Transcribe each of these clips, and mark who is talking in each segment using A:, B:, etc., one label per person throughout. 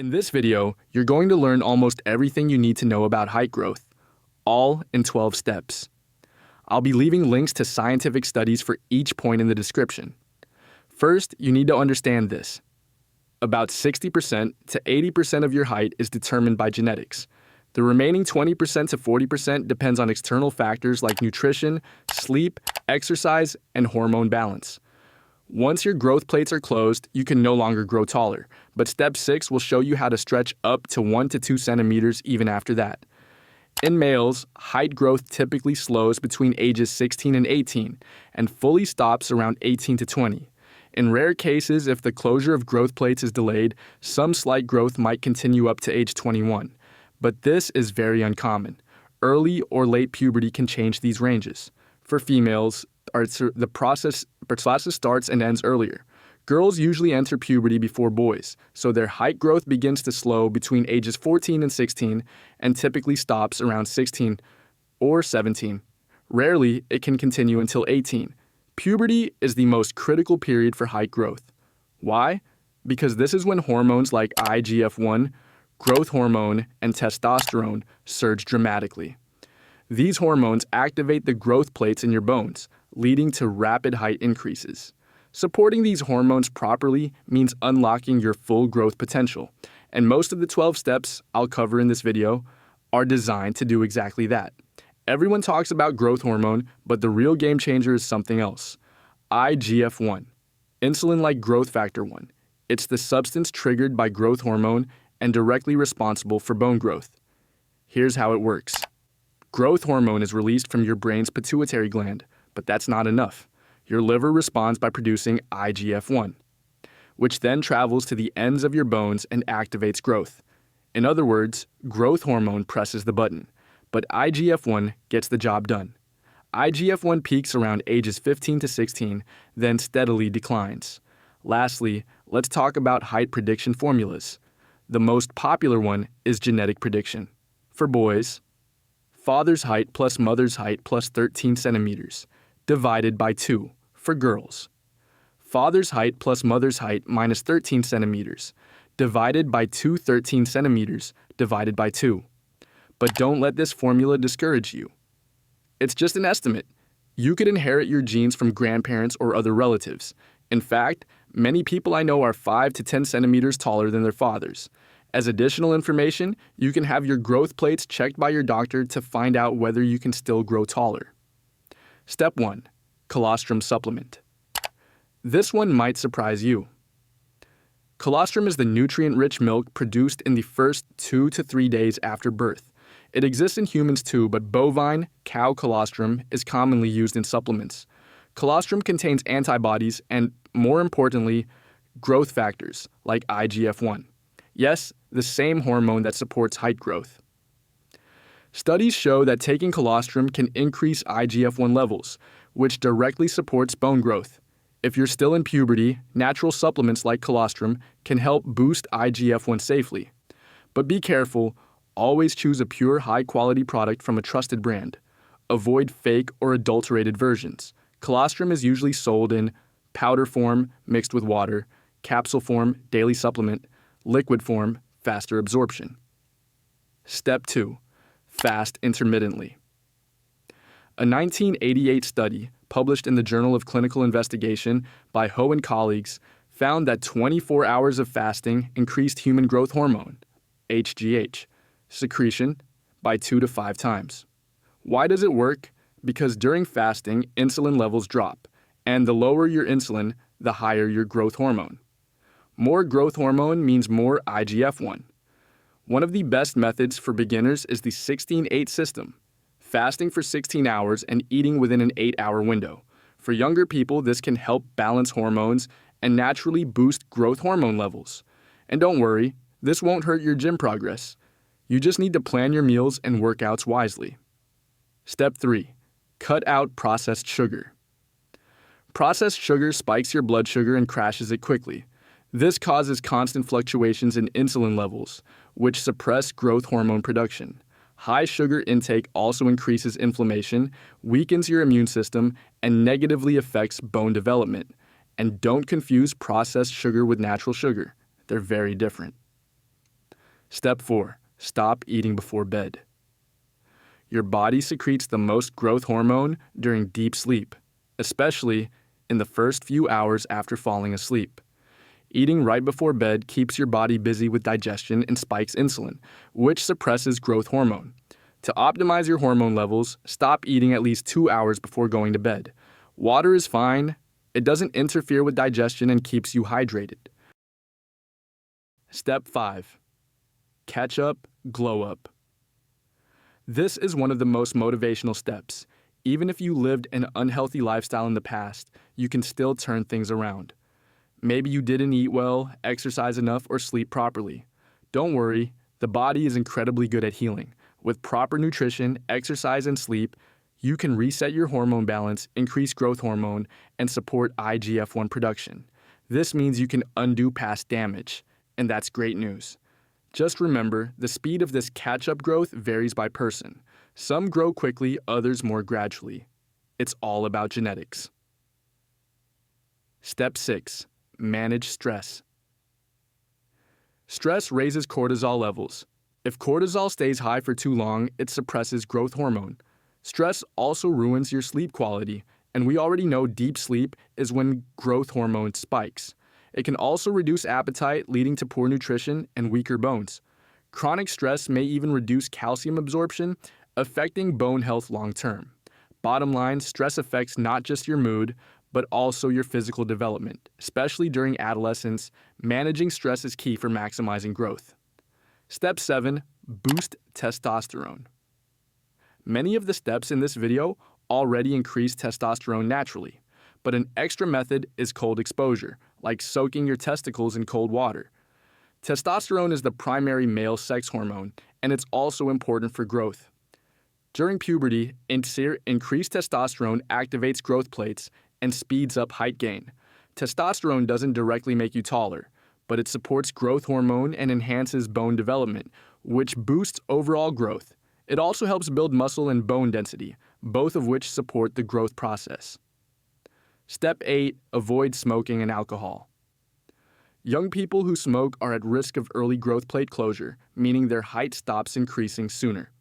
A: In this video, you're going to learn almost everything you need to know about height growth, all in 12 steps. I'll be leaving links to scientific studies for each point in the description. First, you need to understand this. About 60% to 80% of your height is determined by genetics. The remaining 20% to 40% depends on external factors like nutrition, sleep, exercise, and hormone balance. Once your growth plates are closed, you can no longer grow taller, but step 6 will show you how to stretch up to 1 to 2 centimeters even after that. In males, height growth typically slows between ages 16 and 18 and fully stops around 18 to 20. In rare cases, if the closure of growth plates is delayed, some slight growth might continue up to age 21. But this is very uncommon. Early or late puberty can change these ranges. For females, the process starts and ends earlier. Girls usually enter puberty before boys, so their height growth begins to slow between ages 14 and 16 and typically stops around 16 or 17. Rarely, it can continue until 18. Puberty is the most critical period for height growth. Why? Because this is when hormones like IGF-1, growth hormone, and testosterone surge dramatically. These hormones activate the growth plates in your bones, leading to rapid height increases. Supporting these hormones properly means unlocking your full growth potential, and most of the 12 steps I'll cover in this video are designed to do exactly that. Everyone talks about growth hormone, but the real game changer is something else. IGF-1, insulin-like growth factor 1. It's the substance triggered by growth hormone and directly responsible for bone growth. Here's how it works. Growth hormone is released from your brain's pituitary gland, but that's not enough. Your liver responds by producing IGF-1, which then travels to the ends of your bones and activates growth. In other words, growth hormone presses the button, but IGF-1 gets the job done. IGF-1 peaks around ages 15 to 16, then steadily declines. Lastly, let's talk about height prediction formulas. The most popular one is genetic prediction. For boys, father's height plus mother's height plus 13 centimeters, divided by 2. For girls, father's height plus mother's height minus 13 centimeters, divided by 2 13 centimeters, divided by 2. But don't let this formula discourage you. It's just an estimate. You could inherit your genes from grandparents or other relatives. In fact, many people I know are 5 to 10 centimeters taller than their fathers. As additional information, you can have your growth plates checked by your doctor to find out whether you can still grow taller. Step 1. Colostrum supplement. This one might surprise you. Colostrum is the nutrient-rich milk produced in the first 2 to 3 days after birth. It exists in humans too, but bovine, cow colostrum is commonly used in supplements. Colostrum contains antibodies and, more importantly, growth factors like IGF-1. Yes, the same hormone that supports height growth. Studies show that taking colostrum can increase IGF-1 levels, which directly supports bone growth. If you're still in puberty, natural supplements like colostrum can help boost IGF-1 safely. But be careful, always choose a pure, high-quality product from a trusted brand. Avoid fake or adulterated versions. Colostrum is usually sold in powder form mixed with water, capsule form, daily supplement, liquid form, faster absorption. Step 2. Fast intermittently. A 1988 study published in the Journal of Clinical Investigation by Ho and colleagues found that 24 hours of fasting increased human growth hormone, HGH, secretion by 2 to 5 times. Why does it work? Because during fasting, insulin levels drop, and the lower your insulin, the higher your growth hormone. More growth hormone means more IGF-1. One of the best methods for beginners is the 16-8 system, fasting for 16 hours and eating within an 8-hour window. For younger people, this can help balance hormones and naturally boost growth hormone levels. And don't worry, this won't hurt your gym progress. You just need to plan your meals and workouts wisely. Step 3. Cut out processed sugar. Processed sugar spikes your blood sugar and crashes it quickly. This causes constant fluctuations in insulin levels, which suppress growth hormone production. High sugar intake also increases inflammation, weakens your immune system, and negatively affects bone development. And don't confuse processed sugar with natural sugar. They're very different. Step 4. Stop eating before bed. Your body secretes the most growth hormone during deep sleep, especially in the first few hours after falling asleep. Eating right before bed keeps your body busy with digestion and spikes insulin, which suppresses growth hormone. To optimize your hormone levels, stop eating at least 2 hours before going to bed. Water is fine. It doesn't interfere with digestion and keeps you hydrated. Step 5. Catch up, glow up. This is one of the most motivational steps. Even if you lived an unhealthy lifestyle in the past, you can still turn things around. Maybe you didn't eat well, exercise enough, or sleep properly. Don't worry, the body is incredibly good at healing. With proper nutrition, exercise, and sleep, you can reset your hormone balance, increase growth hormone, and support IGF-1 production. This means you can undo past damage, and that's great news. Just remember, the speed of this catch-up growth varies by person. Some grow quickly, others more gradually. It's all about genetics. Step 6. Manage stress. Stress raises cortisol levels. If cortisol stays high for too long, it suppresses growth hormone. Stress also ruins your sleep quality, and we already know deep sleep is when growth hormone spikes. It can also reduce appetite, leading to poor nutrition and weaker bones. Chronic stress may even reduce calcium absorption, affecting bone health long term. Bottom line, stress affects not just your mood, but also your physical development. Especially during adolescence, managing stress is key for maximizing growth. Step 7. Boost testosterone. Many of the steps in this video already increase testosterone naturally, but an extra method is cold exposure, like soaking your testicles in cold water. Testosterone is the primary male sex hormone, and it's also important for growth. During puberty, increased testosterone activates growth plates and speeds up height gain. Testosterone doesn't directly make you taller, but it supports growth hormone and enhances bone development, which boosts overall growth. It also helps build muscle and bone density, both of which support the growth process. Step 8. Avoid smoking and alcohol. Young people who smoke are at risk of early growth plate closure, meaning their height stops increasing sooner.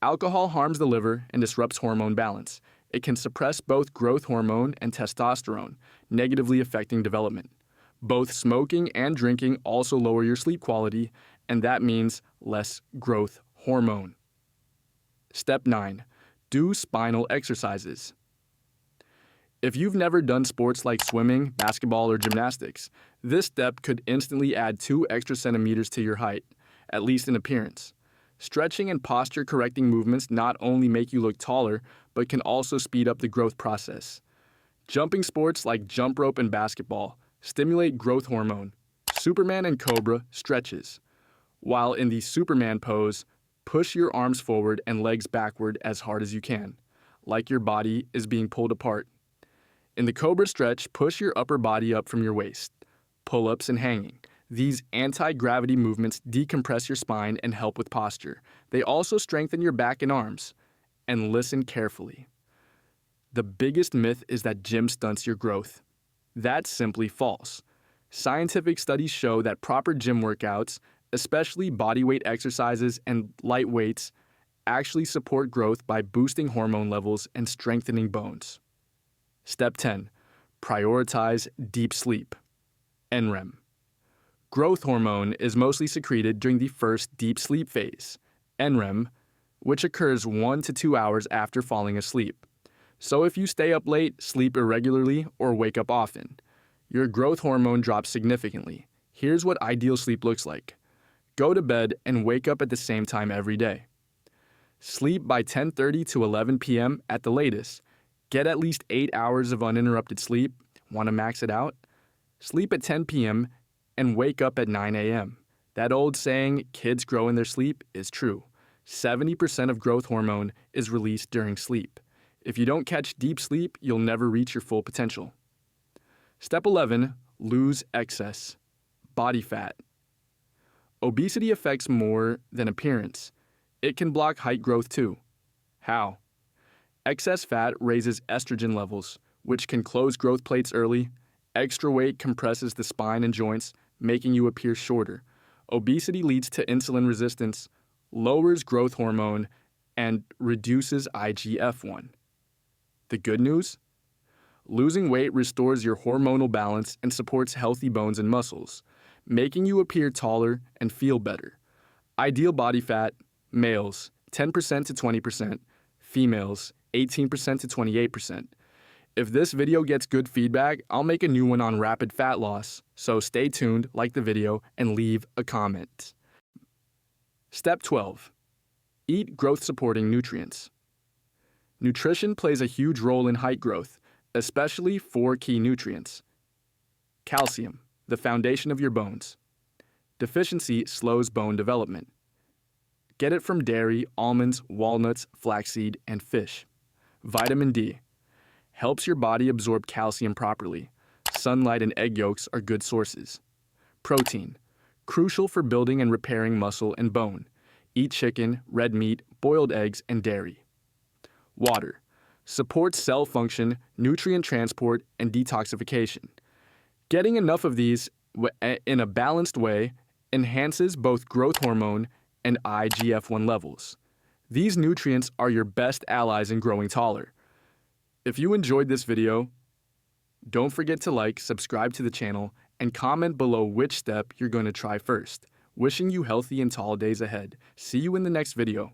A: Alcohol harms the liver and disrupts hormone balance. It can suppress both growth hormone and testosterone, negatively affecting development. Both smoking and drinking also lower your sleep quality, and that means less growth hormone. Step 9. Do spinal exercises. If you've never done sports like swimming, basketball, or gymnastics, this step could instantly add 2 extra centimeters to your height, at least in appearance. Stretching and posture-correcting movements not only make you look taller, but can also speed up the growth process. Jumping sports like jump rope and basketball stimulate growth hormone. Superman and Cobra stretches. While in the Superman pose, push your arms forward and legs backward as hard as you can, like your body is being pulled apart. In the Cobra stretch, push your upper body up from your waist. Pull-ups and hanging. These anti-gravity movements decompress your spine and help with posture. They also strengthen your back and arms. And listen carefully. The biggest myth is that gym stunts your growth. That's simply false. Scientific studies show that proper gym workouts, especially bodyweight exercises and light weights, actually support growth by boosting hormone levels and strengthening bones. Step 10. Prioritize deep sleep. NREM. Growth hormone is mostly secreted during the first deep sleep phase, NREM, which occurs 1 to 2 hours after falling asleep. So if you stay up late, sleep irregularly, or wake up often, your growth hormone drops significantly. Here's what ideal sleep looks like. Go to bed and wake up at the same time every day. Sleep by 10:30 to 11 p.m. at the latest. Get at least 8 hours of uninterrupted sleep. Want to max it out? Sleep at 10 p.m. and wake up at 9 a.m. That old saying, kids grow in their sleep, is true. 70% of growth hormone is released during sleep. If you don't catch deep sleep, you'll never reach your full potential. Step 11. Lose excess. Body fat. Obesity affects more than appearance. It can block height growth too. How? Excess fat raises estrogen levels, which can close growth plates early. Extra weight compresses the spine and joints, making you appear shorter. Obesity leads to insulin resistance, lowers growth hormone, and reduces IGF-1. The good news? Losing weight restores your hormonal balance and supports healthy bones and muscles, making you appear taller and feel better. Ideal body fat, males, 10% to 20%, females, 18% to 28%. If this video gets good feedback, I'll make a new one on rapid fat loss, so stay tuned, like the video, and leave a comment. Step 12. Eat growth-supporting nutrients. Nutrition plays a huge role in height growth, especially 4 key nutrients. Calcium, the foundation of your bones. Deficiency slows bone development. Get it from dairy, almonds, walnuts, flaxseed, and fish. Vitamin D. Helps your body absorb calcium properly. Sunlight and egg yolks are good sources. Protein. Crucial for building and repairing muscle and bone. Eat chicken, red meat, boiled eggs, and dairy. Water. Supports cell function, nutrient transport, and detoxification. Getting enough of these in a balanced way enhances both growth hormone and IGF-1 levels. These nutrients are your best allies in growing taller. If you enjoyed this video, don't forget to like, subscribe to the channel, and comment below which step you're going to try first. Wishing you healthy and tall days ahead. See you in the next video.